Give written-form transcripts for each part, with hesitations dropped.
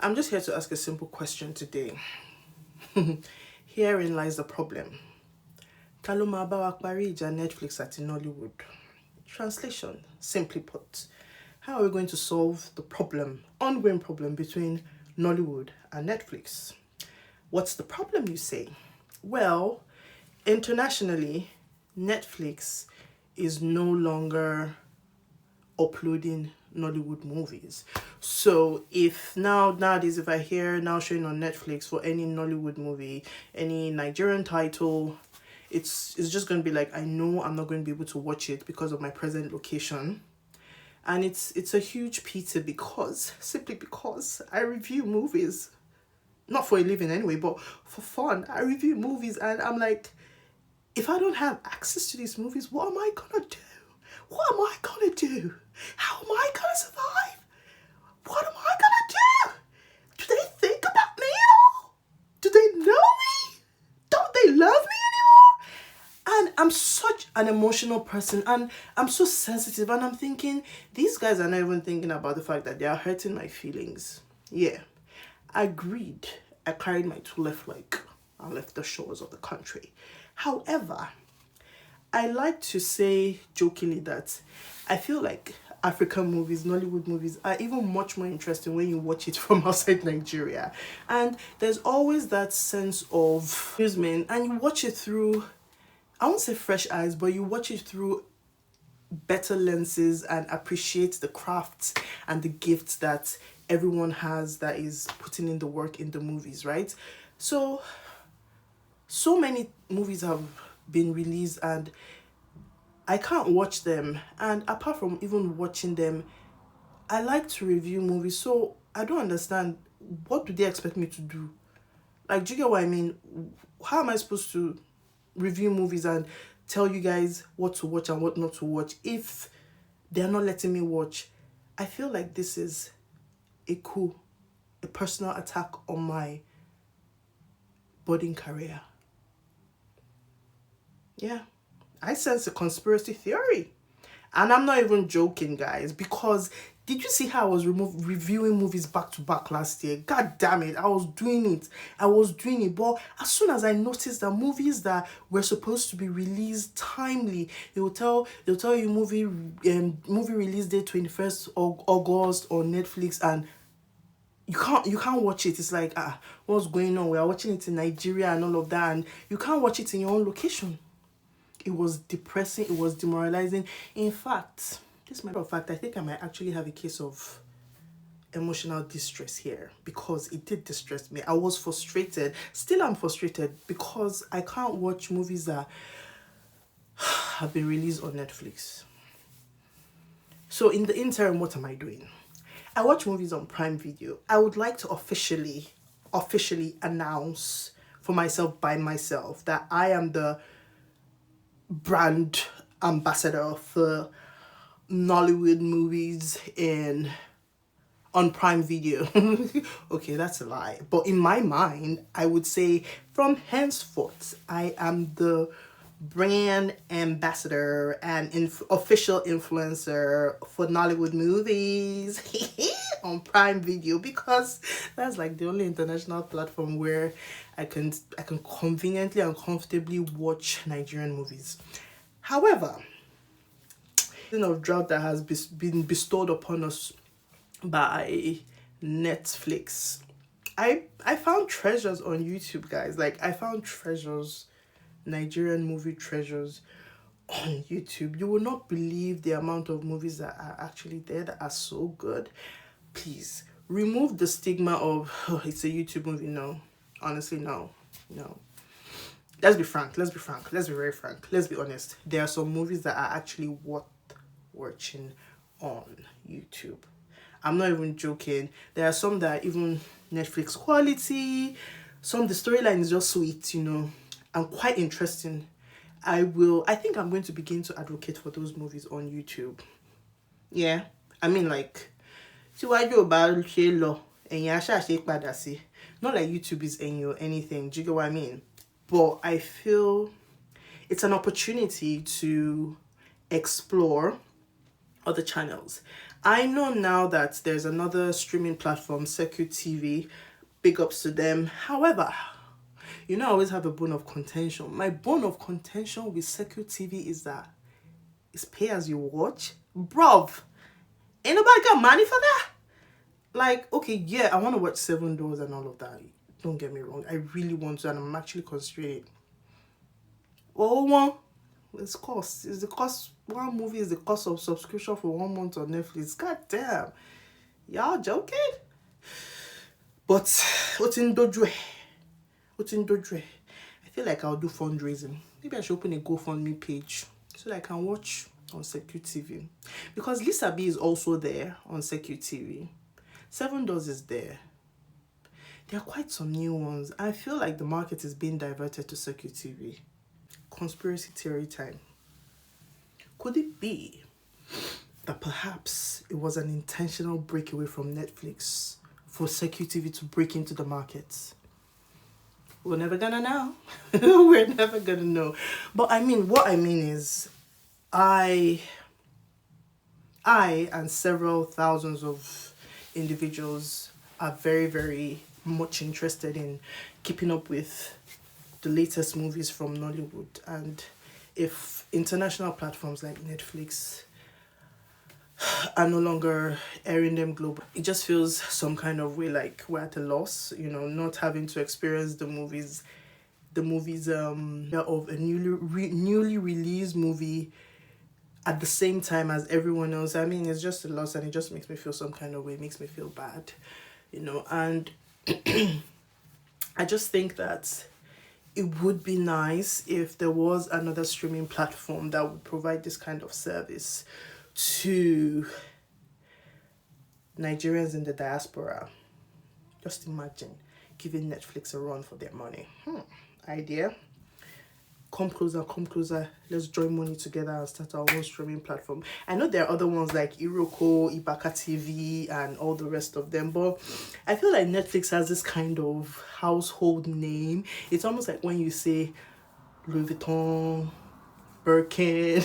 I'm just here to ask a simple question today. Herein lies the problem. Taluma bawa pari ija Netflix at Nollywood. Translation, simply put, how are we going to solve the ongoing problem between Nollywood and Netflix? What's the problem, you say? Well, internationally, Netflix is no longer uploading Nollywood movies. So if nowadays if I hear now showing on Netflix for any Nollywood movie, any Nigerian title, it's just gonna be like, I know I'm not going to be able to watch it because of my present location. And it's a huge pity simply because I review movies. Not for a living anyway, but for fun. I review movies and I'm like, if I don't have access to these movies, what am I gonna do? What am I gonna do? How am I gonna survive? What am I gonna do? Do they think about me at all? Do they know me? Don't they love me anymore? And I'm such an emotional person and I'm so sensitive and I'm thinking, these guys are not even thinking about the fact that they are hurting my feelings. Yeah, I agreed. I carried my two left leg and left the shores of the country. However, I like to say jokingly that I feel like African movies, Nollywood movies are even much more interesting when you watch it from outside Nigeria. And there's always that sense of amusement and you watch it through, I won't say fresh eyes, but you watch it through better lenses and appreciate the crafts and the gifts that everyone has that is putting in the work in the movies, right? So many movies have been released and I can't watch them. And apart from even watching them, I like to review movies. So I don't understand, what do they expect me to do? Like, do you get what I mean? How am I supposed to review movies and tell you guys what to watch and what not to watch if they're not letting me watch? I feel like this is a coup, a personal attack on my budding career. Yeah, I sense a conspiracy theory. And I'm not even joking, guys, because did you see how I was reviewing movies back to back last year? God damn it, I was doing it. But as soon as I noticed that movies that were supposed to be released timely, they'll tell you movie release date 21st of August on Netflix, and you can't watch it. It's like, what's going on? We are watching it in Nigeria and all of that, and you can't watch it in your own location. It was depressing. It was demoralizing. In fact, this matter of fact, I think I might actually have a case of emotional distress here because it did distress me. I was frustrated. Still, I'm frustrated because I can't watch movies that have been released on Netflix. So in the interim, what am I doing? I watch movies on Prime Video. I would like to officially announce for myself by myself that I am the brand ambassador for Nollywood movies on Prime Video. Okay, that's a lie. But in my mind, I would say from henceforth, I am the brand ambassador and official influencer for Nollywood movies on Prime Video, because that's like the only international platform where I can conveniently and comfortably watch Nigerian movies. However, of drought that has been bestowed upon us by Netflix, I found treasures on YouTube, guys. Like, I found treasures, Nigerian movie treasures on YouTube. You will not believe the amount of movies that are actually there that are so good. Please remove the stigma of, oh, it's a YouTube movie. No, honestly, no. Let's be frank. Let's be very frank. Let's be honest. There are some movies that are actually worth watching on YouTube. I'm not even joking. There are some that are even Netflix quality. The storyline is just sweet, and quite interesting. I think I'm going to begin to advocate for those movies on YouTube. Yeah. I mean, like, not like YouTube is or anything. Do you get what I mean? But I feel it's an opportunity to explore other channels. I know now that there's another streaming platform, Secu TV. Big ups to them. However, I always have a bone of contention. My bone of contention with Secu TV is that it's pay as you watch. Bruv, ain't nobody got money for that. Like, okay, yeah, I want to watch Seven Doors and all of that. Don't get me wrong. I really want to, and I'm actually considering it. It's cost. It's the cost. One movie is the cost of subscription for 1 month on Netflix. God damn. Y'all joking? But, Otindodre. I feel like I'll do fundraising. Maybe I should open a GoFundMe page so that I can watch on Secu TV. Because Lisa B is also there on Secu TV. Seven Doors is there. There are quite some new ones. I feel like the market is being diverted to Secu TV. Conspiracy theory time. Could it be that perhaps it was an intentional breakaway from Netflix for Secu TV to break into the market? We're never gonna know. We're never gonna know. But what I mean is, I and several thousands of individuals are very, very much interested in keeping up with the latest movies from Nollywood. And if international platforms like Netflix are no longer airing them global, it just feels some kind of way like we're at a loss, not having to experience the movies of a newly released movie at the same time as everyone else. It's just a loss, and it just makes me feel some kind of way. It makes me feel bad, and I just think that it would be nice if there was another streaming platform that would provide this kind of service to Nigerians in the diaspora. Just imagine giving Netflix a run for their money. Idea. Come closer. Let's join money together and start our own streaming platform. I know there are other ones like Iroko, Ibaka TV, and all the rest of them, but I feel like Netflix has this kind of household name. It's almost like when you say Louis Vuitton, Birkin.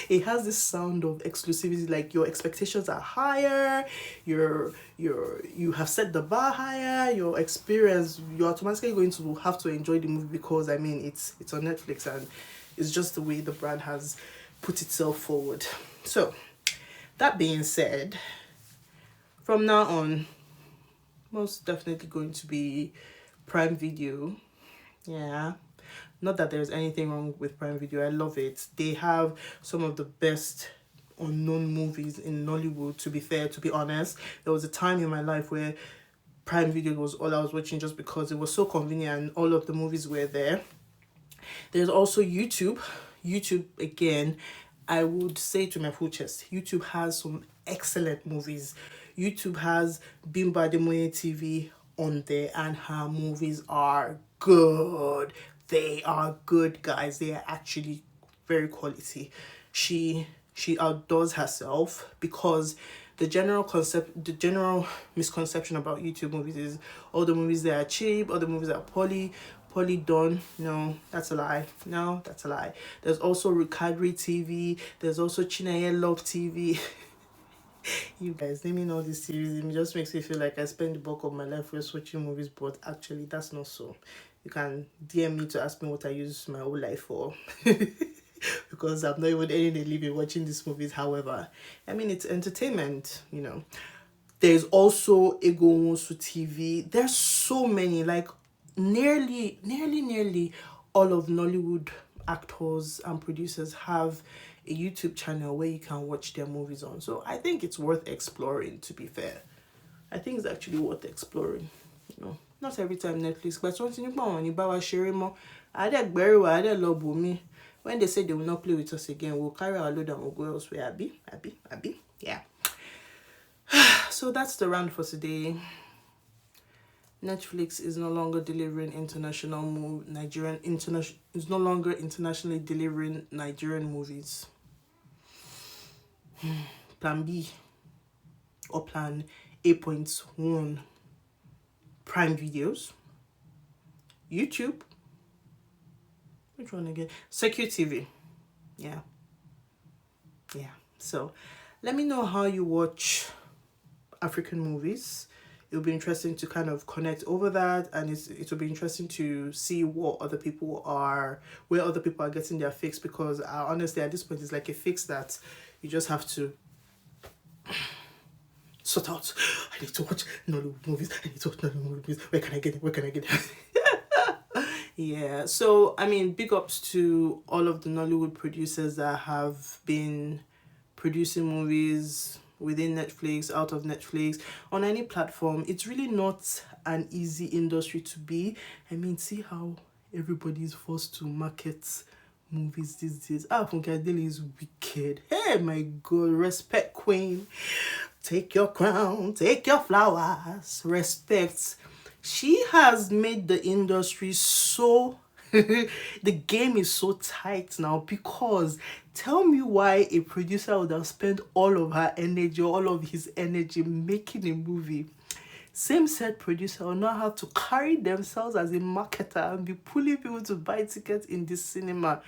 It has this sound of exclusivity, like your expectations are higher, you have set the bar higher, your experience, you're automatically going to have to enjoy the movie because it's on Netflix, and it's just the way the brand has put itself forward. So that being said, from now on, most definitely going to be Prime Video. Yeah. Not that there's anything wrong with Prime Video. I love it. They have some of the best unknown movies in Nollywood, to be fair, to be honest. There was a time in my life where Prime Video was all I was watching just because it was so convenient and all of the movies were there. There's also YouTube. YouTube, again, I would say to my full chest, YouTube has some excellent movies. YouTube has Bimba Ademoye TV on there, and her movies are good. They are good, guys. They are actually very quality. She outdoes herself, because the general misconception about YouTube movies is all the movies that are cheap, all the movies are poorly done. No, that's a lie. There's also Ricadri TV. There's also Chineye Love TV. You guys naming all these series, it just makes me feel like I spend the bulk of my life just watching movies, but actually that's not so. You can DM me to ask me what I use my whole life for. Because I'm not even earning a living watching these movies. However, it's entertainment, There's also Ego Wonsu TV. There's so many, like nearly all of Nollywood actors and producers have a YouTube channel where you can watch their movies on. So I think it's worth exploring, to be fair. I think it's actually worth exploring, Not every time Netflix, but something you buy share more. I love me. When they say they will not play with us again, we'll carry our load and we'll go elsewhere. Abi. Yeah. So that's the round for today. Netflix is no longer delivering is no longer internationally delivering Nigerian movies. Plan B or Plan 8.1, Prime Videos, YouTube. Which one again? Secu TV. Yeah. So Let me know how you watch African movies. It'll be interesting to kind of connect over that, and it'll be interesting to see what other people are, where other people are getting their fix, because honestly at this point it's like a fix that you just have to sort out. I need to watch Nollywood movies. I need to watch Nollywood movies. Where can I get it? Where can I get it? Yeah. So I mean, big ups to all of the Nollywood producers that have been producing movies within Netflix, out of Netflix, on any platform. It's really not an easy industry to be. I mean, see how everybody's forced to market movies these days. Funke Adele is wicked. Hey, my God, respect queen. Take your crown, take your flowers, respect. She has made the industry so the game is so tight now, because tell me why a producer would have spent all of her energy, all of his energy making a movie. Same set producer will not have to carry themselves as a marketer and be pulling people to buy tickets in the cinema.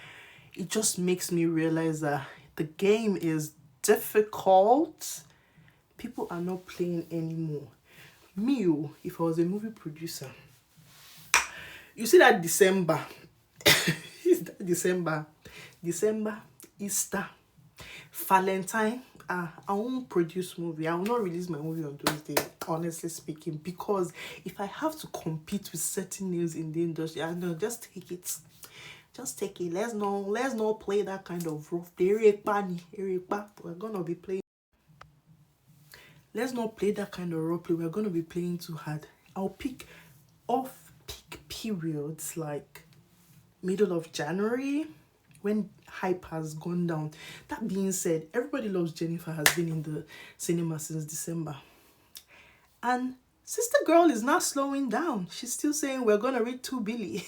It just makes me realize that the game is difficult. People are not playing anymore. Me, if I was a movie producer, you see that December, December, Easter, Valentine, I won't produce movie. I will not release my movie on those days, honestly speaking, because if I have to compete with certain names in the industry, I know, just take it. Just take it. Let's not play that kind of rough. We're gonna be playing. Let's not play that kind of role play. We're gonna be playing too hard. I'll pick off-peak periods like middle of January, when hype has gone down. That being said, Everybody Loves Jennifer has been in the cinema since December. And Sister Girl is not slowing down. She's still saying we're gonna read 2 billion.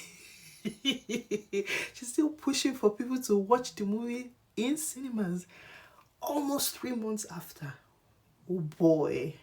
She's still pushing for people to watch the movie in cinemas almost 3 months after. Oh boy.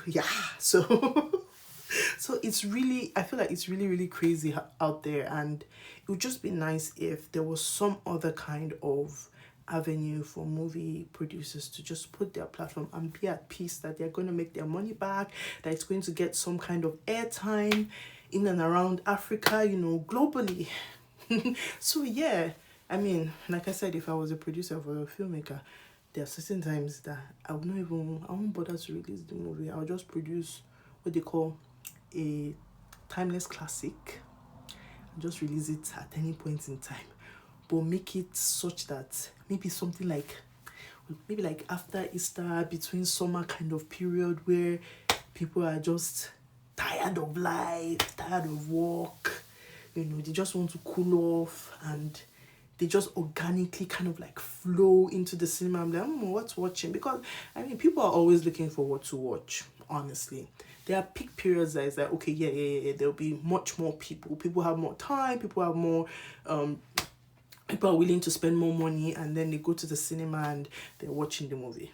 Yeah. So it's really, I feel like it's really, really crazy out there, and it would just be nice if there was some other kind of avenue for movie producers to just put their platform and be at peace that they're going to make their money back, that it's going to get some kind of airtime in and around Africa, globally. So yeah, I mean, like I said, if I was a producer or a filmmaker, there are certain times that I won't bother to release the movie. I'll just produce what they call a timeless classic and just release it at any point in time. But make it such that maybe like after Easter, between summer kind of period where people are just tired of life, tired of work, they just want to cool off, and they just organically kind of like flow into the cinema. I'm like, what's watching? Because I mean, people are always looking for what to watch, honestly. There are peak periods that is like, okay, yeah, there'll be much more people. People have more time, people have more people are willing to spend more money, and then they go to the cinema and they're watching the movie.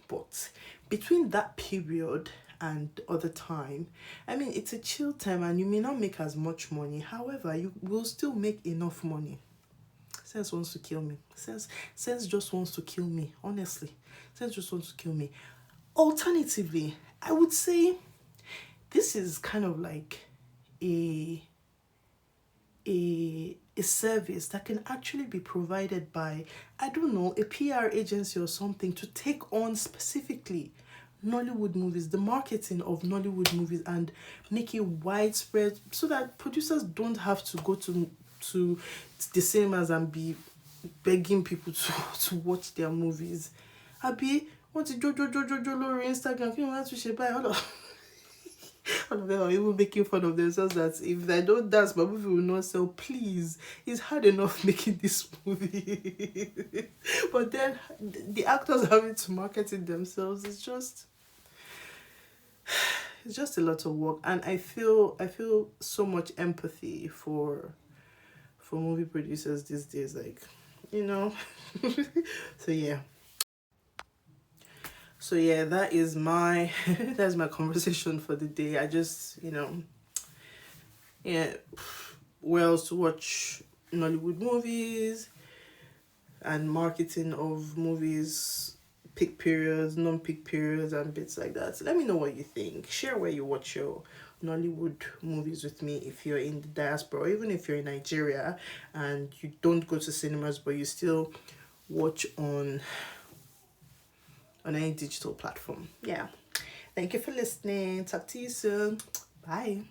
But between that period and the other time, I mean, it's a chill time, and you may not make as much money. However, you will still make enough money. Sense wants to kill me. Sense just wants to kill me, honestly. Sense just wants to kill me. Alternatively, I would say this is kind of like a service that can actually be provided by, I don't know, a PR agency or something, to take on specifically Nollywood movies, the marketing of Nollywood movies, and make it widespread so that producers don't have to go to the cinemas and be begging people to watch their movies. Abi, want to Jojo Instagram? You want to share by all of them are even making fun of themselves that if I don't dance, my movie will not sell. Please, it's hard enough making this movie. But then the actors having to market it themselves, it's just a lot of work. And I feel so much empathy for movie producers these days, like, so yeah, that is my that's my conversation for the day. I just, where else to watch Nollywood movies. and marketing of movies, peak periods, non-peak periods, and bits like that. So let me know what you think. Share where you watch your Nollywood movies with me if you're in the diaspora, or even if you're in Nigeria and you don't go to cinemas but you still watch on any digital platform. Yeah. Thank you for listening. Talk to you soon. Bye.